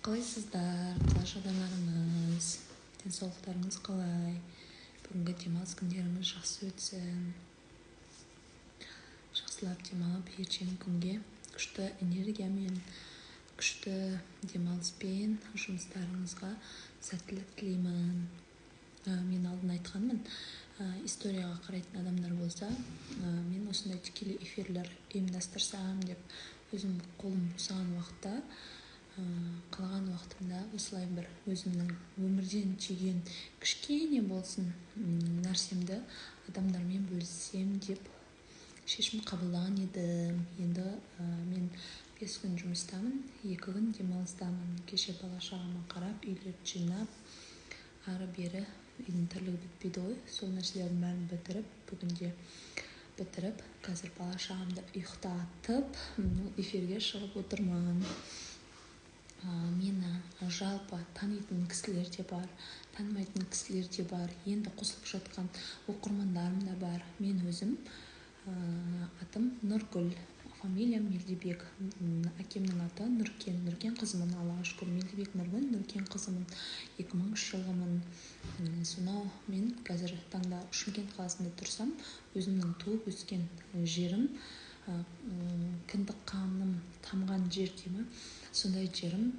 Қалайсыздар, қалай жағдайларыңыз, денсаулықтарыңыз қалай? Бүгінгі демалыс күндеріңіз жақсы өтсін. Жақсылап демалып, ертең күнге күшті энергиямен, күшті демалыспен жұмыстарыңызға сәттілік тілеймін. Мен алдын айтқанмын, историяға қарайтын адамдар болса, мен осындай тікелей эфирлер ұйымдастырсам деп өзім қолым босаған уақытта, қалған уақытымда осылай бір өзімнің өмірден түйген кішкене болсын нәрсемді адамдармен бөліссем деп шешім қабылдаған едім. Енді мен 5 күн жұмыстамын, 2 күн демалыстамын. Кеше бала-шағама қарап, үйлерді жинап, ары-бері үйдің тірлігі бітпейді ғой. Сол нәрселердің бәрін бітіріп, бүгінде бітіріп, қазір бала-шағамды ұйықтатып, эфирге шығып отырмын. Мені жалпы танитын кісілер де бар, танымайтын кісілер де бар, енді қосылып жатқан оқырмандарым да бар. Мен өзім, атым Нұргүл, фамилиям Мелдебек, әкемнің аты Нұркен қызымын, Аллаға шүкір. Мелдебек Нұргүл, Нұркен қызымын, 2003 жылғымын. Сонау мен қазір таңда Шымкент қаласында тұрсам, өзімнің туып өскен жерім, кіндік қаным тамған жер деймін. Сондай жерім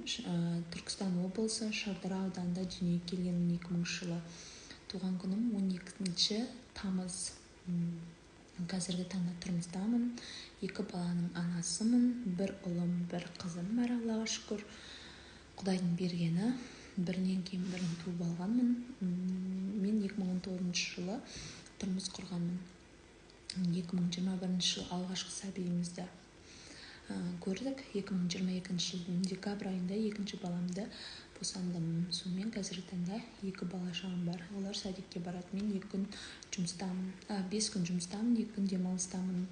Түркістан облысы Шардара ауданында дүниеге келгенмін 2000 жылы. Туған күнім 12 тамыз. Қазіргі таңда тұрмыстамын. 2 баланың анасымын. 1 ұлым, 1 қызым бар, Аллаға шүкір. Құдайдың бергені, бірінен кейін бірін туып алғанмын. Мен 2019 жылы тұрмыс құрғанмын. 2021 жылы алғашқы сәбиімізді көрдік. 2022 жылдың декабрь айында 2-ші баламды босандым. Сонымен қазіргі таңда 2 бала-шағам бар. Олар садикке барады. Мен 2 күн жұмыстамын. 5 күн жұмыстамын, 2 күн демалыстамын.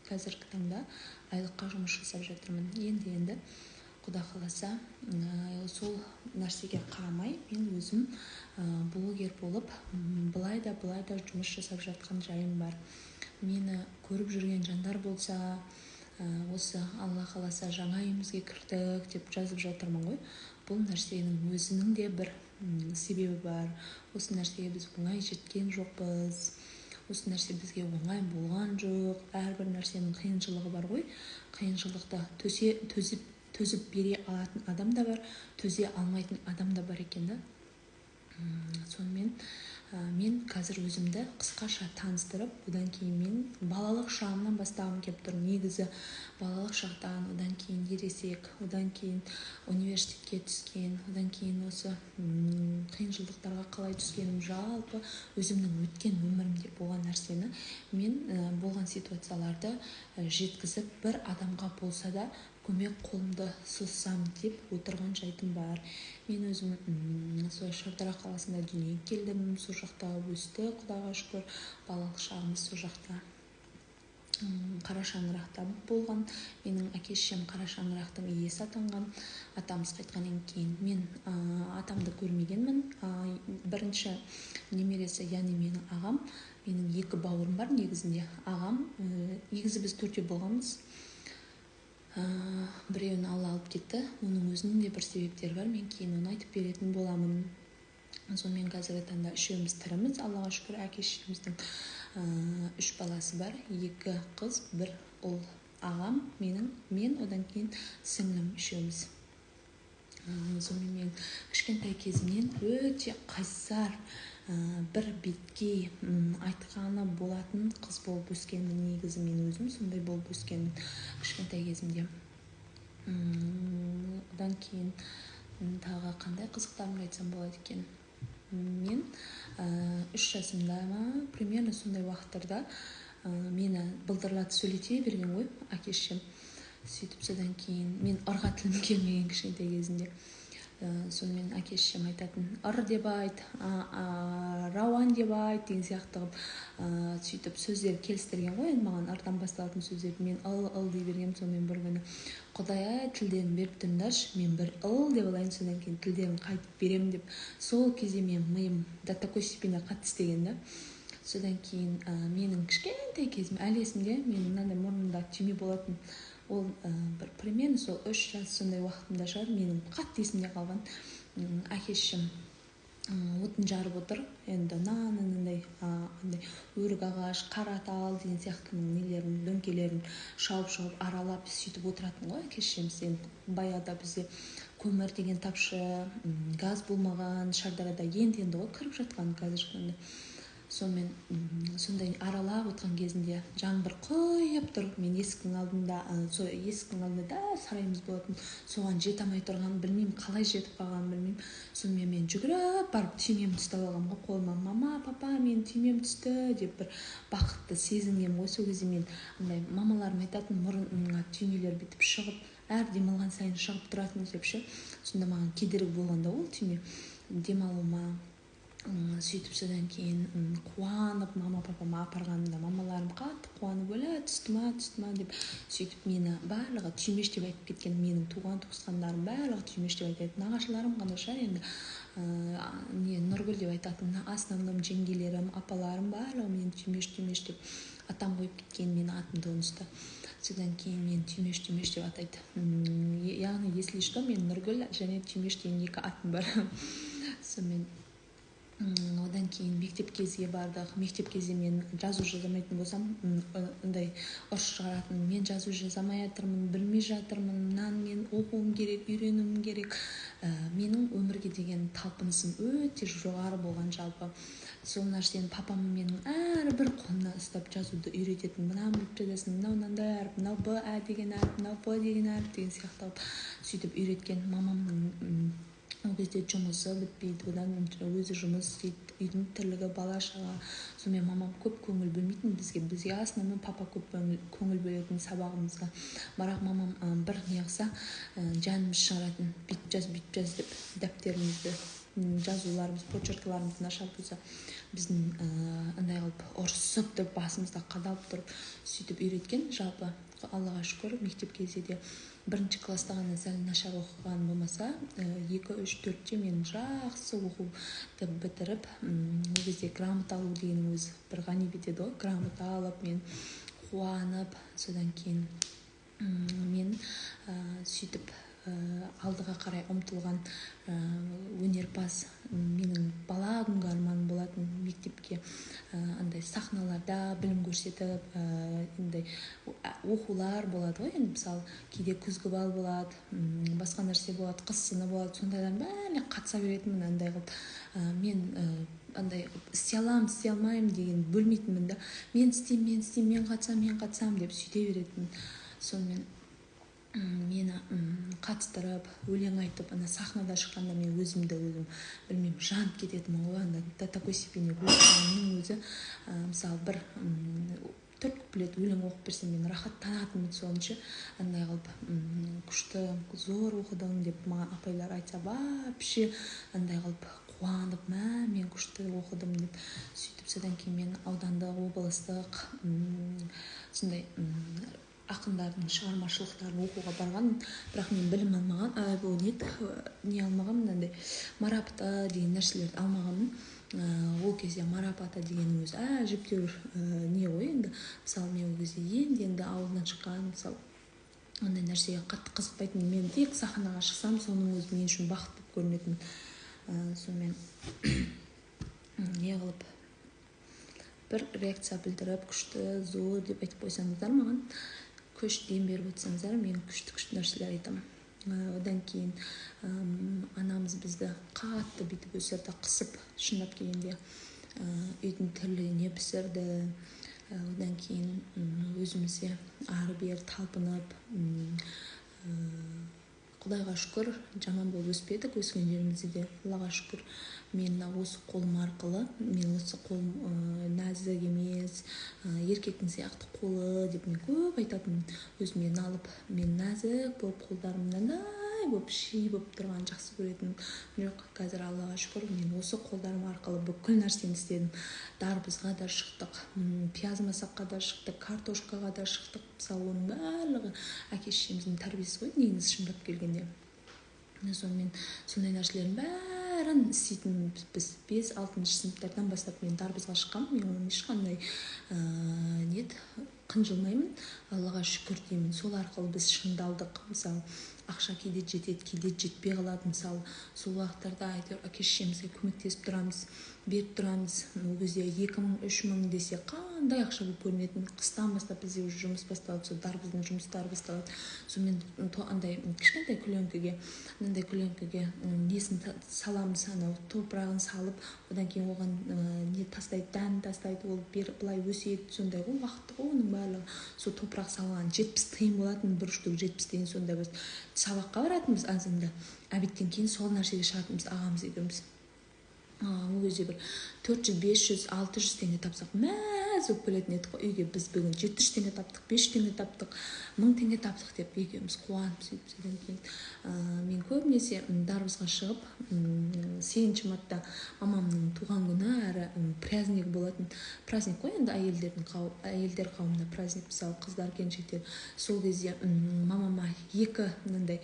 Қазіргі таңда айлыққа жұмыс жасап жатырмын. Енді Құда қаласа, сол нәрсеге қарамай, мен өзім блогер болып, былай да жұмыс жасап жатқан жайым бар. Мені көріп жүрген жандар болса, осы Алла қаласа жаңа үйімізге кірдік деп жазып жатырмын ғой. Бұл нәрсенің өзінің де бір себебі бар. Осы нәрсеге біз оңай жеткен жоқпыз. Осы нәрсе бізге оңай болған жоқ. Әрбір нәрсенің қиыншылығы бар ғой. Қиыншылықта төзіп бере алатын адам да бар, төзе алмайтын адам да бар екен да. Сонымен мен қазір өзімді қысқаша таныстырып, одан кейін мен балалық шағымнан бастағым келіп тұр. Негізі балалық шақтан, одан кейін ересек, одан кейін университетке түскен, одан кейін осы қиыншылықтарға қалай түскенім, жалпы өзімнің өткен өмірімде болған нәрсені мен болған ситуацияларды жеткізіп, бір адамға болса да көмек қолымды созсам деп отырған жайтым бар. Мен өзім сол Шардара қаласында дүниеге келдім, сол жақта өсті, Құдайға шүкір. Балалық шағымыз сол жақта. Қара шаңырақта болған. Менің әке-шешем қара шаңырақтың иесі атанған. Атамыз қайтқаннан кейін мен атамды көрмегенмін. Бірінші немересі, яғни менің ағам, менің 2 бауырым бар негізінде. Ағам, негізі біз 4 болғанбыз. Біреуін Алла алып кетті. Оның өзінің де бір себептері бар. Мен кейін оны айтып беретін боламын. Сонымен қазіргі таңда 3-еуміз тіріміз. Аллаға шүкір, әке-шешеміздің 3 баласы бар. 2 қыз, 1 ұл. Ағам, мен одан кейін сіңлім 3-еуміз. Сонымен мен кішкентай кезімнен өте қайсар, бір беткей айтқаны болатын қыз болып өскенмін. Негізі мен өзім сондай болып өскенмін кішкентай кезімде. Одан кейін тағы қандай қызықтарымды айтсам болады екен. Мен 3 жасымда примерно сондай уақыттарда мені былдырлатып сөйлете берген ғой әке-шешем. Сөйтіп содан кейін мен ырға тілім келмеген кішкентай кезінде. Сонымен әке-шешем айтатын, ыр деп айт, рауан деп айт деген сияқты сөйтіп сөздер келістірген ғой. Енді маған ырдан басталатын сөздерді мен ыл дей бергем. Сонымен бір күні, Құдай тілдерін беріп тұрыңдаршы, мен бір ыл деп алайын, содан кейін тілдерін қайтып беремін деп. Сол кезде мен миым до такой степени қатты істеген да. Содан кейін менің кішкентай кезім әлі есімде, менің мынандай мұрнымда түйме болатын. ол бір примерно сол 3 жас сондай уақытымда шығар, менің қатты есімде қалған. Әкешім отын жарып отыр, енді андай өрік ағаш, қаратал деген сияқты нелерін, дөңкелерін шауып аралап сөйтіп отыратын ғой әкешіміз. Енді баяғыда бізде көмір деген тапшы, газ болмаған, Шардарада енді ғой кіріп жатқан қазір. Сонымен сондай аралап отқан кезінде жаңбыр құйып тұр. Мен есіктің алдында да сарайымыз болатын. Соған жете алмай тұрғанын білмеймін, қалай жетіп қалғанын білмеймін. Сонымен мен жүгіріп барып түймемді ұстап алғанмын ғой қолыма. Мама, папа, мен түймем түсті деп бір бақытты сезінгенмін ғой. Сол кезде мен андай мамаларым айтатын, мұрныңа түймелер бүйтіп шығып, әр демалған сайын шығып тұратын деп ше. Сонда маған кедергі болғанда ол түйме демалуыма. Сөйтіп содан кейін қуанып мама папама апарғанымда мамаларым қатты қуанып, түсті ма деп сөйтіп мені барлығы түймеш деп айтып кеткен. Менің туған-туысқандарым барлығы түймеш деп айтады. Нағашыларым ғана шығар енді Нұргүл деп айтатын. Основном жеңгелерім, апаларым барлығы мені түймеш деп атам қойып кеткен, менің атымды онысты. Содан кейін мен түймеш деп атайды. Яғни, если что, мен Нұргүл және түймеш деген 2 атым бар. Сонымен одан кейін мектеп кезге бардық. Мектеп кезде мен жазу жазамайтын болсам, андай ұрыс шығаратын. Мен жазу жазамай жатырмын, білмей жатырмын, мен оқуым керек, үйренуім керек. Менің өмірге деген талпынысым өте жоғары болған жалпы. Сол нәрсені папам менің әрбір қолымнан ұстап жазуды үйрететін. Мынаны біліп жазасың, мынау мынандай әріп, мынау Б, Ә деген әріп, мынау П деген әріп деген сияқты сөйтіп үйреткен. Мамамның ол кезде жұмысы бітпейді, одан өзі жұмыс істейді, үйдің тірлігі, бала-шаға. Сонымен мамам көп көңіл бөлмейтін бізге основном папа көп көңіл бөлетін сабағымызға. Бірақ мамам бір неғса жанымыз шығаратын, бүйтіп жаз деп дәптерімізді, жазуларымыз, почеркаларымыз нашар болса, біздің андай қылып ұрсып тұрып, басымызда қадалып тұрып сөйтіп үйреткен. Жалпы Аллаға шүкір, мектеп кезде де 1-ші класста ғана сәл нашар оқыған болмаса, 2, 3, 4-те мен жақсы оқуды бітіріп, ол кезде грамота алу деген өзі бір ғанибет еді ғой. Грамота алып, мен қуанып, содан кейін мен сөйтіп алдыға қарай ұмтылған өнерпаз. Менің бала күнгі арманым болатын мектепке андай сахналарда білім көрсетіп, оқулар болады ғой. Енді мысалы кейде күзгі бал болады, басқа нәрсе болады, қыс сыны болады. Сондайлардың бәріне қатыса беретінмін. Андай қылып мен андай істей аламын, істей алмаймын деген бөлмейтінмін да. Мен істеймін, мен қатысам деп сөйте беретінмін. Сонымен мені қатыстырып, өлең айтып, сахнада шыққанда мен өзімді білмеймін, жанып кететінмін ғой. До такой степени өзімнің өзі, мысалы бір 4 куплет өлең оқып берсем, мен рахаттанатынмын сонша. Андай қылып күшті, зор оқыдың деп маған апайлар айтса, вообще андай қылып қуанып, мен күшті оқыдым деп сөйтіп. Содан кейін мен аудандық, облыстық сондай ақындардың шығармашылықтарын оқуға барған. Бірақ мен білім алмаған, бұл не алмаған, мынандай марапаты деген нәрселерді алмағанмын. Ол кезде марапаты деген өзі әжептәуір не ғой енді. Мысалы мен ол кезде енді ауылдан шыққан, мысалы ондай нәрсеге қатты қызықпайтын. Мен тек сахнаға шықсам, соның өзі мен үшін бақыт болып көрінетін. Сонымен не қылып бір реакция білдіріп, күшті, зор деп айтып қойсаңыздар маған, күш дем беріп отырсаңыздар, мен күшті нәрселер айтамын. Одан кейін анамыз бізді қатты бүйтіп өсірді, қысып, шындап келгенде үйдің тірлігіне пісірді. Одан кейін өзімізде ары-бері талпынып, Құдайға шүкір, жаман болып өспедік, өскен жерімізде де, Аллаға шүкір. Мен осы қолым арқылы, мен осы қолым нәзік емес, еркектің сияқты қолы деп мен көп айтатынмын. Өзімнен алып, мен нәзік болып, қолдарымнан болып, ши болып тұрған жақсы көретін. Жоқ, қазір Аллаға шүкір, мен осы қолдарым арқылы бүкіл нәрсені істедім. Дарбызға да шықтық, пиязмасаққа да шықтық, картошкаға да шықтық. Мысалы, оның барлығы әке-шешеміздің тәрбиесі ғой, негізі шындап келгенде. Сонымен сондай нәрселердің бәрін істейтін біз 5-6 сыныптардан бастап мен дарбызға шыққам. Мен оның ешқандай қынжылмаймын, Аллаға шүкір деймін. Сол арқылы біз шыңдалдық. Мысалы ақша кейде жетеді, кейде жетпей қалады. Мысалы сол уақыттарда әйтеуір әке-шешемізге көмектесіп тұрамыз, беріп тұрамыз. Ол кезде 2000, 3000 десе қандай ақша болып көрінетін. Қыстан бастап бізде уже жұмыс басталады, сол дарбыздың жұмыстары басталады. Сонымен андай кішкентай күленкіге, мынандай күленкіге несін саламыз, анау топырағын салып, одан кейін оған не тастайды, дән тастайды, ол былай өседі. Сондай ғой, уақытты ғой оның барлығы. Сол топырақ салған 70 тиын болатын, бір штук 70 тиын. Сонда біз сабаққа баратынбыз азында. Әбеттен кейін сол нәрсеге шығатынбыз ағамыз екеуміз. Ол кезде бір 400, 500, 600 теңге тапсақ мәз болып келетін едік қой үйге. Біз бүгін 700 теңге таптық, 500 теңге таптық, 1000 теңге таптық деп екеуміз қуанып сөйтіп. Содан кейін мен көбінесе дарбызға шығып, 8-ші мартта мамамның туған күні әрі праздник болатын. Праздник қой енді әйелдер қауымында праздник, мысалы қыздар, келіншектер. Сол кезде мамама 2 мынандай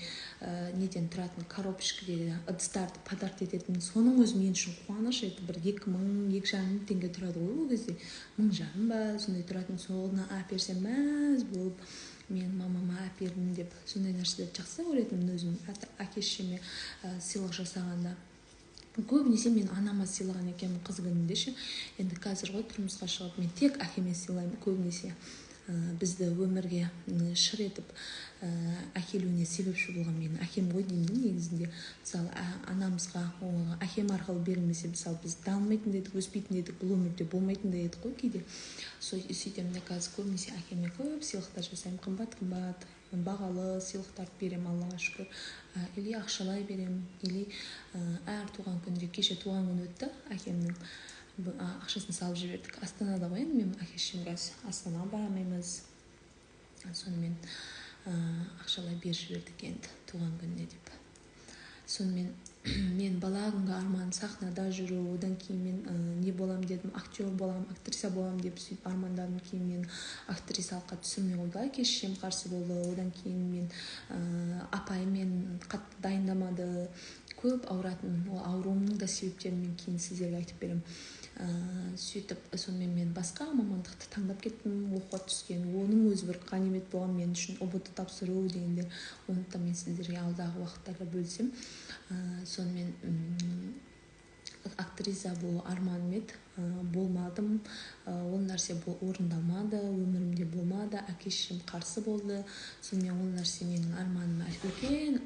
неден тұратын коробочкаде ыдыстарды подарок ететін. Соның өзі мен үшін қуаныш еді. Бір 2000, 2500 теңге тұрады ғой ол кезде. 1500 ба сондай тұратын. Соны әперсем мәз болып, мен мамама әпердім деп сондай нәрселерді жақсы көретінмін өзім. Әке-шешеме сыйлық жасағанда көбінесе мен анама сыйлаған екенмін қыз күнінде ше. Енді қазір ғой тұрмысқа шығып мен тек әкеме сыйлаймын көбінесе. Бізді өмірге шыр етіп әкелуіне себепші болған менің әкем ғой деймін негізінде. Мысалы анамызға әкем арқылы берілмесе, мысалы біз дамымайтын едік, өспейтін едік, бұл өмірде болмайтын да едік қой кейде. Сөйтемін де қазір көбінесе әкеме көп сыйлықтар жасаймын, қымбат бағалы сыйлықтар беремін, Аллаға шүкір. Или ақшалай беремін, или әр туған күнде, кеше туған күн өтті әкемнің, ақшасын салып жібердік. Астанада ғой енді мен әке-шешем қазір Астанаға барамаймыз. Сонымен ақшалай беріп жібердік енді туған күніне деп. Сонымен мен бала күнгі арман сахнада жүру, одан кейін мен не болам дедім, актер болам, актриса болам деп сөйтіп армандадым. Кейін мен актрисалыққа түсірмей қойды, әке-шешем қарсы болды. Одан кейін мен апаймен қатты дайындамады, көп ауыратын. Ол ауруымның да себептерін мен кейін сіздерге айтып беремін. Сөйтіп сонымен мен басқа мамандықты таңдап кеттім, оқуға түскен. Оның өзі бір ғанимет болған мен үшін, ұбт тапсыру дегенде. Оны да мен сіздерге алдағы уақыттарда бөлсем. Сонымен актриса болу арманым еді, болмадым. Ол нәрсе орындалмады, өмірімде болмады, әке-шешем қарсы болды. Сонымен ол нәрсе менің арманым үлкен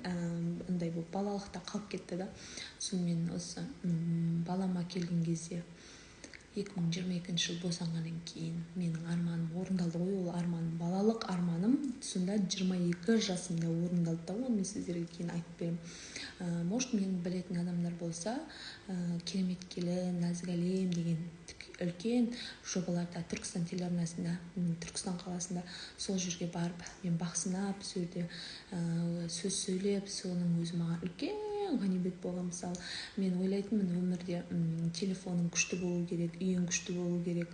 андай болып балалықта қалып кетті да. Сонымен осы балама келген кезде 2022 жыл босанғаннан кейін менің арманым орындалды ғой. Ол арманым, балалық арманым сонда 22 жасымда орындалды да. Оны мен сіздерге кейін айтып беремін. Может, мені білетін адамдар болса, керемет келі, нәзік әлем деген үлкен жобаларда Түркістан телеарнасында, Түркістан қаласында сол жерге барып, мен бақсынап, сол жерде сөз сөйлеп, соның өзі маған үлкен ғанибет болған. Мысалы, мен ойлайтынмын өмірде телефоның күшті болу керек, үйің күшті болу керек,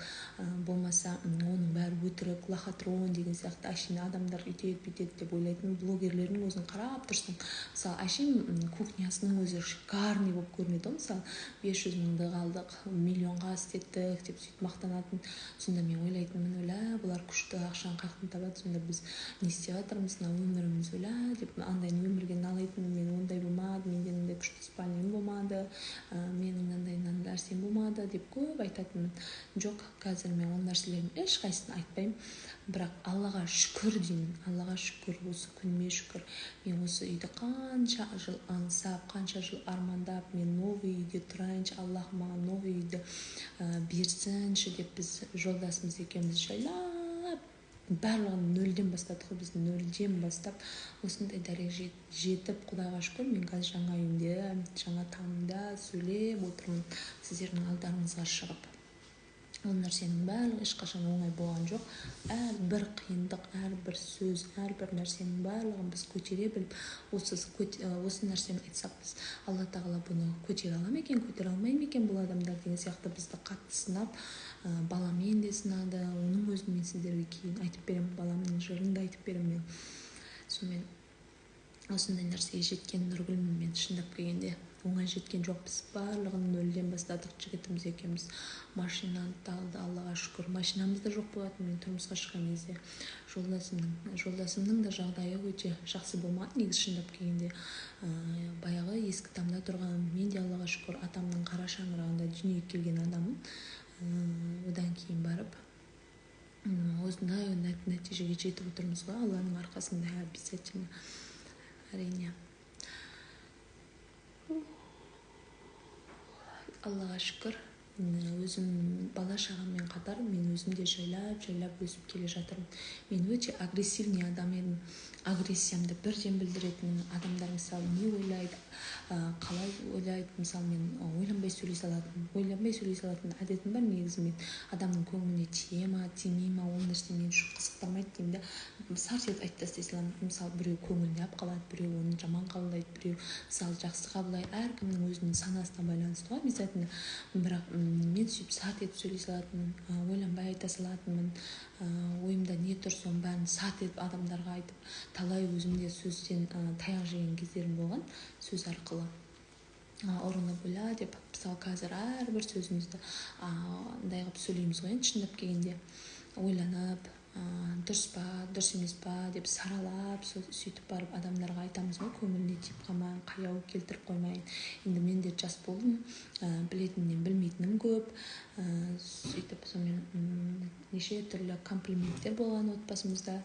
болмаса оның бәрі өтірік, лохотрон деген сияқты әшейін адамдар үйтеді бүйтеді деп ойлайтын. Блогерлердің өзін қарап тұрсың, мысалы әшейін кухнясының өзі шикарный болып көрінеді. Мысалы 500 мыңды қалдық, миллионға істеттік деп сөйтіп мақтанатын. Сонда мен ойлайтынмын, өля, бұлар күшті ақшаны қаяқтан табады, сонда біз не істеп жатырмыз, мына өміріміз, өля деп андай өмірге налайтынмын. Мен ондай болмады, менде мынандай күшті спальням болмады, менің мынандай нәрсем болмады деп көп айтатынмын. Жоқ, қазір мен ол нәрселердің ешқайсысын айтпаймын. Бірақ Аллаға шүкір деймін. Аллаға шүкір, осы күніме шүкір. Мен осы үйді қанша жыл аңсап, қанша жыл армандап, мен новый үйде тұрайыншы, Аллах маған новый үйді берсінші деп біз жолдасымыз екеуміз жайлап, барлығын нөлден бастадық қой, біз нөлден бастап осындай дәрежеге жетіп, Құдайға шүкір, мен қазір жаңа үйімде, жаңа таңымда сөйлеп отырмын сіздердің алдарыңызға шығып. Ол нәрсенің барлығы ешқашан оңай болған жоқ. Әрбір қиындық, әрбір сөз, әрбір нәрсенің барлығын біз көтере біліп, осы нәрсені айтсақ, біз Алла тағала бұны көтере ала ма екен, көтере алмай ма екен бұл адамдар деген сияқты бізді қатты сынап, баламен де сынады. Оның өзін мен сіздерге кейін айтып беремін, баламның жырын да айтып беремін мен. Сонымен осындай нәрсеге жеткен Нұргүлмін мен шындап келгенде. оңай жеткен жоқпыз. Барлығын нөлден бастадық. Жігітіміз екеуміз машинаны алды, Аллаға шүкір. Машинамыз да жоқ болатын. Мен тұрмысқа шыққан кезде жолдасымның да жағдайы өте жақсы болмады. Негізі шындап келгенде баяғы ескі тамда тұрған, мен де Аллаға шүкір атамның қара шаңырағында дүниеге келген адаммын. Одан кейін барып осындай нәтижеге жетіп отырмыз ғой, Алланың арқасында. Обязательно, әрине. Аллаға шүкір, өзім бала шағаммен қатар мен өзім де жайлап өсіп келе жатырмын. Мен өте агрессивный адам едім. Агрессиямды бірден білдіретін адамдар мысалы не ойлайды, қалай ойлайды. Мысалы мен ойланбай сөйлей салатын әдетім бар. Негізі мен адамның көңіліне тие ма, тимей ма, ол нәрсе мен үшін қызықтырмайды деймін де. Сарт етіп айтып тастай саламын. Мысалы біреу көңіліне алып қалады, біреу оны жаман қабылдайды, біреу мысалы жақсы қабылдайды. Әркімнің өзінің санасына байланысты ғой, обязательно. Бірақ мен сөйтіп сарт етіп сөйлей салатынмын, ойланбай айта салатынмын. Ойымда не тұр соның бәрін сарт етіп адамдарға айтып, талай өзімде сөзден таяқ жеген кездерім болған, сөз арқылы. Ұрынып ойла деп, мысалы қазір әрбір сөзімізді андай қылып сөйлейміз ғой, шындап келгенде ойланып, дұрыс па, дұрыс емес па деп саралап, сөйтіп барып адамдарға айтамыз ғой, көңіліне тиіп қалмайын, қаяу келтіріп қоймайын. Енді мен де жас болдым, білетіннен білмейтінім көп. Сөйтіп сонымен неше түрлі комплименттер болған отбасымызда,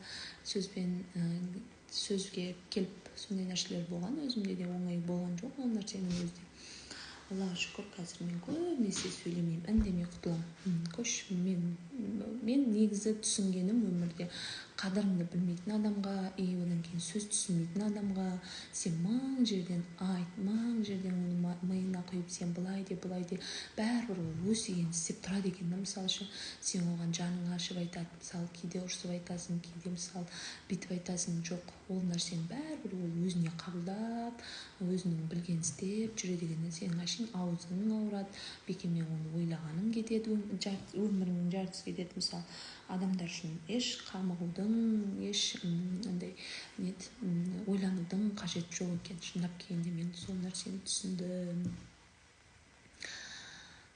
сөзге келіп сондай нәрселер болған. Өзімде де оңай болған жоқ ол нәрсенің өзі. Аллаға шүкір, қазір мен көбінесе сөйлемеймін, үндемей құтыламын. Мен негізі түсінгенім өмірде қадіріңді білмейтін адамға, одан кейін сөз түсінбейтін адамға сен мың жерден айт, мың жерден оны миына құйып, сен былай де, бәрібір өз дегенін істеп тұрады екен. Мысалы үшін сен оған жаның ашып айтады, мысалы кейде ұрсып айтасың, кейде мысалы бүйтіп айтасың, жоқ, ол нәрсені бәрібір ол өзіне қабылдап, өзінің білгенін істеп жүреді екен. Сенің әшейін аузың ауырады, бекермен оны ойлағаның кетеді, өміріңнің жартысы кетеді. Мысалы адамдар үшін еш қамығудың, еш ойланудың қажеті жоқ екен. Шындап келгенде мен сол нәрсені түсіндім.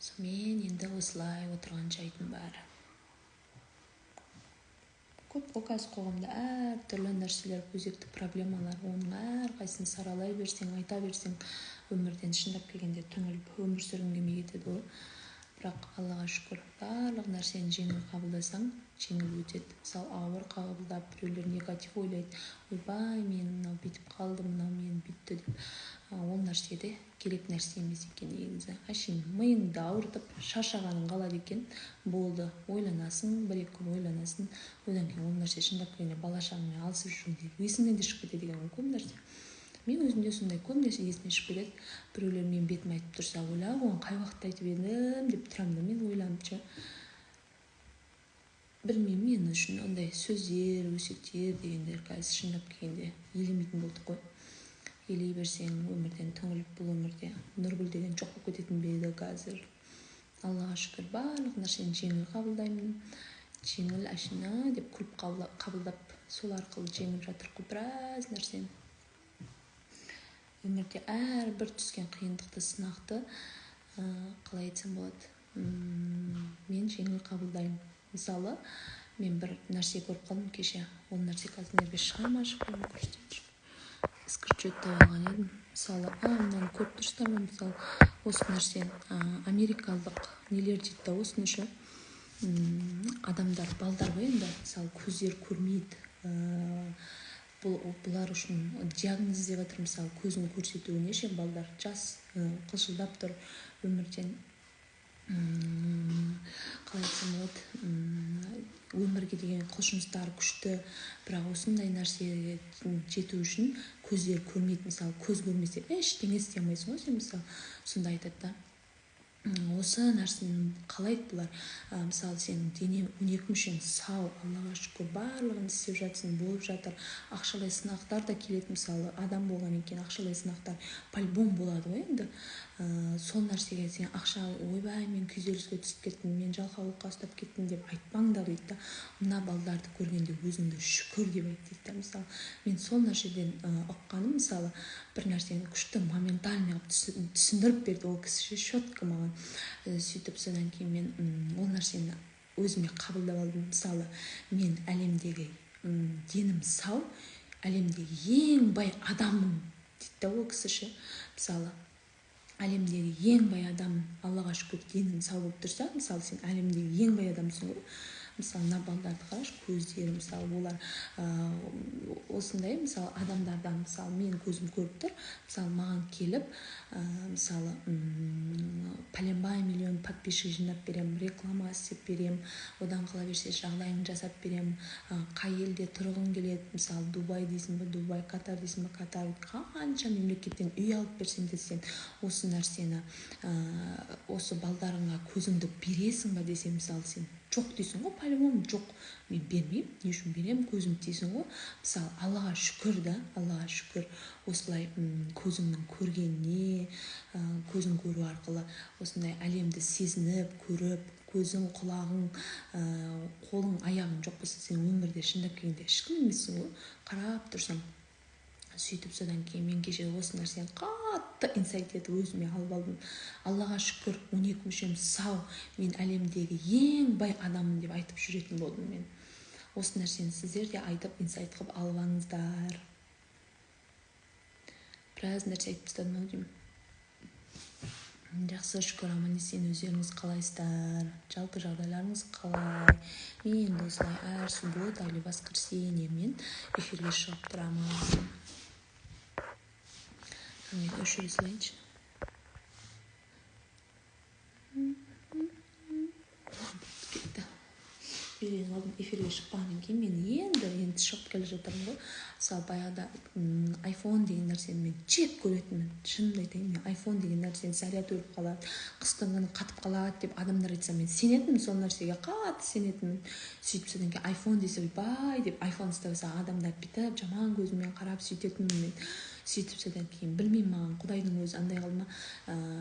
Сонымен енді осылай отырған жайдың бәрі. Көп қой қазір қоғамда әртүрлі нәрселер, өзекті проблемалар, оның әрқайсысын саралай берсең, айта берсең, өмірден шындап келгенде түңіліп өмір сүргің келмей кетеді ғой. Бірақ Аллаға шүкір, барлық нәрсені жеңіл қабылдасаң, жеңіл өтеді. Мысалы ауыр қабылдап, біреулер негатив ойлайды, ойбай, мен мынау бүйтіп қалды, мынау мен бүйтті деп. Ол нәрсе де керек нәрсе емес екен негізі. Әшейін миыңды ауыртып, шаршағаның қалады екен, болды, ойланасың, бір-екі күн ойланасың, одан кейін ол нәрсе шындап келгенде бала шағаңмен алысып жүргенде есіңнен де шығып кетеді екен көп нәрсе. Мен өзімде сондай көп нәрсе есімнен шығып кетеді. Біреулер мен бетім айтып тұрса, ойла, оған қай уақытта айтып едім деп тұрамын да мен ойланып. Білмеймін, мен үшін ондай сөздер, өсектер дегендер қазір шындап келгенде елемейтін болдық қой. Елей берсең өмірден түңіліп, бұл өмірде нұргүл деген жоқ болып кететін бе еді қазір. Аллаға шүкір, барлық нәрсені жеңіл қабылдаймын. Жеңіл ашына деп күліп қабылдап, сол арқылы жеңіп жатыр қой біраз нәрсені. Өмірде әрбір түскен қиындықты, сынақты, қалай айтсам болады, мен жеңіл қабылдаймын. Мысалы, мен бір нәрсе көріп қалдым кеше. Ол нәрсе қазір шығарма шықпаймын, көрсетейінші. Скриншотты алған едім. Мысалы, мынаны көріп тұрсыздар ма? Мысалы, осы нәрсені америкалық нелер дейді да, осыны ше адамдар, балдар ғой енді, мысалы, көздер көрмейді. Бұлар үшін диагноз деп жатыр, мысалы, көзін көрсетуіне ше балдар жас, қылшылдап тұр өмірден. Қалай айтсам болады, өмірге деген құлшыныстары күшті, бірақ осындай нәрсеге жету үшін көздер көрмейді. Мысалы, көз көрмесе ештеңе істей алмайсың ғой сен, мысалы, сонда айтады да. Осы нәрсені қалайды бұлар. Мысалы, сенің дене 12 мүшең сау, Аллаға шүкір, барлығын істеп жатсың, болып жатыр. Ақшалай сынақтар да келеді, мысалы, адам болған екен, ақшалай сынақтар по-любому болады ғой енді. сол нәрсеге сен ақша ойбай мен күйзеліске түсіп кеттім, мен жалқаулыққа ұстап кеттім деп айтпаңдар дейді да. Мына балдарды көргенде өзіңді шүкір деп айт дейді да. Мысалы мен сол нәрседен ұққаным, мысалы бір нәрсені күшті моментально түсіндіріп берді ол кісі, четко маған. Сөйтіп содан кейін мен ол нәрсені өзіме қабылдап алдым. Мысалы мен әлемдегі денім сау, әлемдегі ең бай адаммын дейді да ол кісі ше. Мысалы әлемдегі ең бай адам, Аллаға шүкір денің сау болып тұрса, мысалы сен әлемдегі ең бай адамсың ғой. Мысалы мына балдарды қарашы, көздері, мысалы олар осындай, мысалы адамдардан, мысалы мен көзім көріп тұр, мысалы маған келіп, мысалы пәленбай миллион подписчик жинап берем, реклама істеп берем, одан қала берсе жағдайын жасап берем, қай елде тұрғың келеді, мысалы Дубай дейсің бе, Дубай, Катар дейсің бе, Катар, қанша мемлекеттен үй алып берсең де сен осы нәрсені, осы балдарыңа көзіңді бересің ба десем, мысалы сен жоқ дейсің ғой, по-любому жоқ, мен бермеймін, не үшін беремін, көзім дейсің ғой. Мысалы Аллаға шүкір да, Аллаға шүкір, осылай көзіңнің көргеніне, көзің көру арқылы осындай әлемді сезініп, көріп, көзің, құлағың, қолың, аяғың жоқ болса, сен өмірде шындап келгенде ешкім емессің ғой, қарап тұрсам. Сөйтіп содан кейін мен кеше осы нәрсені қатты инсайт етіп өзіме алып алдым. Аллаға шүкір, 12 мүшем сау, мен әлемдегі ең бай адаммын деп айтып жүретін болдым мен. Осы нәрсені сіздер де айтып инсайт қылып алып алыңыздар. Біраз нәрсе айтып тастадым-ау деймін. Жақсы, шүкір, аман-есен, өздеріңіз қалайсыздар? Жалпы жағдайларыңыз қалай? Мен осылай әр суббота или воскресенье мен эфирге шығып тұрамын. Мен өшіре салайыншы. Кетті. Үйреніп алдым, эфирге шықпағаннан кейін мен енді шығып келе жатырмын ғой. Мысалы баяғыда iPhone деген нәрсені мен жек көретінмін. Шынымды айтайын, мен iPhone деген нәрсені заряд өліп қалады, қыстың күні қатып қалады деп адамдар айтса, мен сенетінмін, сол нәрсеге қатты сенетінмін. Сөйтіп содан кейін iPhone десе ойбай деп iPhone ұстаса адамдар бүйтіп жаман көзімен қарап сөйтетінмін мен. Сөйтіп содан кейін білмеймін, маған Құдайдың өзі андай қылды ма,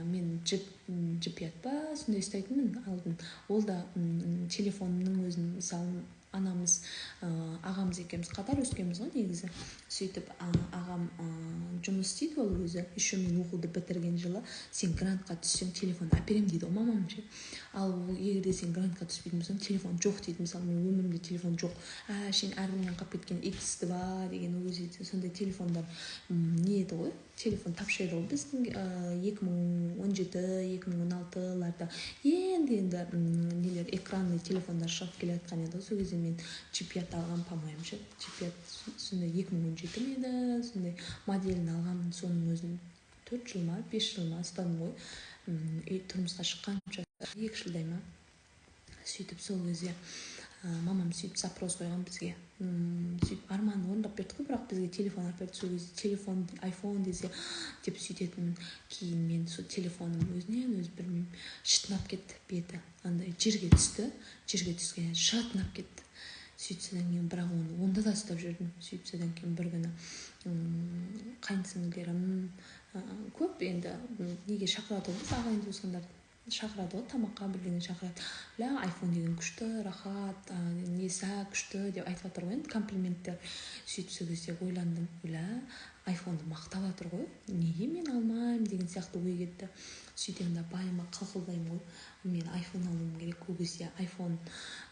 мен жипият па сондай ұстайтынмын алдын. Ол да телефонымның өзін, мысалы анамыз, ағамыз екеуміз қатар өскенбіз ғой негізі. Сөйтіп ағам жұмыс істейді ол өзі. Еще мен оқуды бітірген жылы сен грантқа түссең телефон әперем дейді ғой мамам ше. Ал егерде сен грантқа түспейтін болсаң телефон жоқ дейді. Мысалы мен өмірімде телефон жоқ. Әшейін әркімнен қалып кеткен X2 деген ол кезде сондай телефондар не еді ғой, телефон тапшы еді ғой біздің 2017-2016-ларда енді нелер экранный телефондар шығып келе жатқан еді ғой. Сол кезде мен чипият алғам, по-моему ше. Чипият сондай 2017 еді, сондай моделін алғам, соның өзін 4 жыл ма 5 жыл ма ұстадым ғой. Тұрмысқа шыққанша 2 жылдай ма. Сөйтіп сол кезде мамам сөйтіп запрос қойған бізге. Сөйтіп арман орындап берді ғой, бірақ бізге телефон алып берді. Сол кезде телефон, iPhone десе деп сөйтетінмін. Кейін мен сол телефоным өзінен өзі білмеймін, шытынап кетті беті. Андай жерге түскен шытынап кетті. Сөйтіп содан кейін бірақ онда да ұстап жүрдім. Сөйтіп содан кейін бір күні қайынсіңлілерім көп енді неге шақырады ғой, ағайын туысқандарды шақырады ғой, тамаққа бірдеңе шақырады. Ля, iPhone деген күшті, рахат, несі күшті деп айтып жатыр ғой енді, комплименттер. Сөйтіп сол кезде ойландым, ля, iPhone-ды мақтап жатыр ғой, неге мен алмаймын деген сияқты ой кетті. Сөйтем да байыма қылқылдаймын ғой, мен iPhone алуым керек. Ол кезде iPhone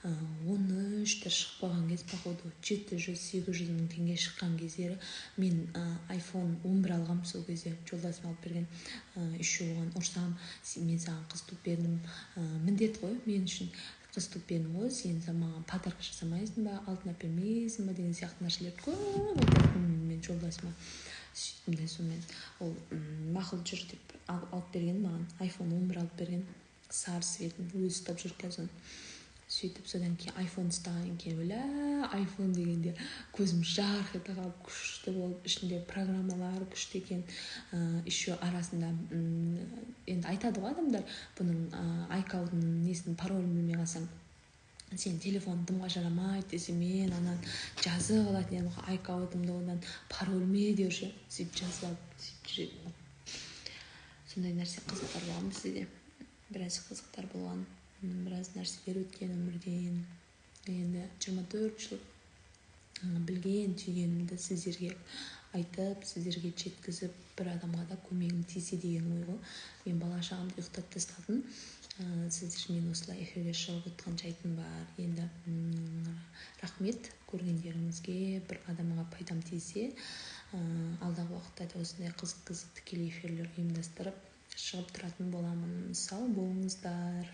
13-тер шығып қойған кез, походу 700-800 мың теңге шыққан кездері мен iPhone 11 алғам. Сол кезде жолдасым алып берген. Еще оған ұрсам, мен саған қыз туып бердім, міндет ғой мен үшін, қыз туып бердім ғой, сен маған подарка жасамайсың ба, алтын әпермейсің ба деген сияқты нәрселер көп айтатынмын мен жолдасыма. Сөйттім де сонымен ол мақұл жүр деп алып берген маған, iPhone 11 алып берген, сары светін өзі ұстап жүр қазір. Сөйтіп содан кейін iPhone ұстағаннан кейін өлә, iPhone дегенде көзім жарқ ете қалып, күшті болып, ішінде программалар күшті екен. Еще арасында енді айтады ғой адамдар, бұның iCloud-ның несінің паролін білмей қалсаң, сен телефон дымға жарамайды десе, мен анан жазып алатын едім ғой, iCloud-ымды одан пароль ме деуші, сөйтіп жазып алып сөйтіп жүретін. сондай нәрсе қызықтар болған бізде де. Біраз қызықтар болған, біраз нәрселер өткен өмірден. Енді 24 жыл білген түйгенімді сіздерге айтып, сіздерге жеткізіп, бір адамға да көмегім тисе деген ой ғой. Мен бала шағымды ұйықтатып тастадым. Сіздер мен осылай эфирге шығып отқан жайтым бар. Енді рахмет көргендеріңізге, бір адамға пайдам тисе, алдағы уақытта да осындай қызық тікелей эфирлер ұйымдастырып шығып тұратын боламын. Сау болыңыздар.